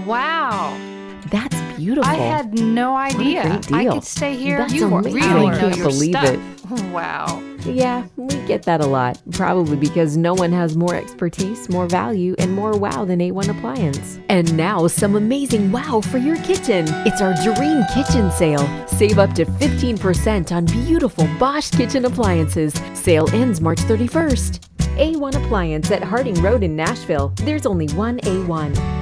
Wow. That's beautiful. I had no idea. What a great I deal. could stay here. That's You amazing. really I know can't your believe stuff. it. Wow. Yeah, we get that a lot. Probably because no one has more expertise, more value, and more wow than A1 Appliance. And now some amazing wow for your kitchen. It's our Dream Kitchen Sale. Save up to 15% on beautiful Bosch Kitchen Appliances. Sale ends March 31st. A1 Appliance at Harding Road in Nashville. There's only one A1.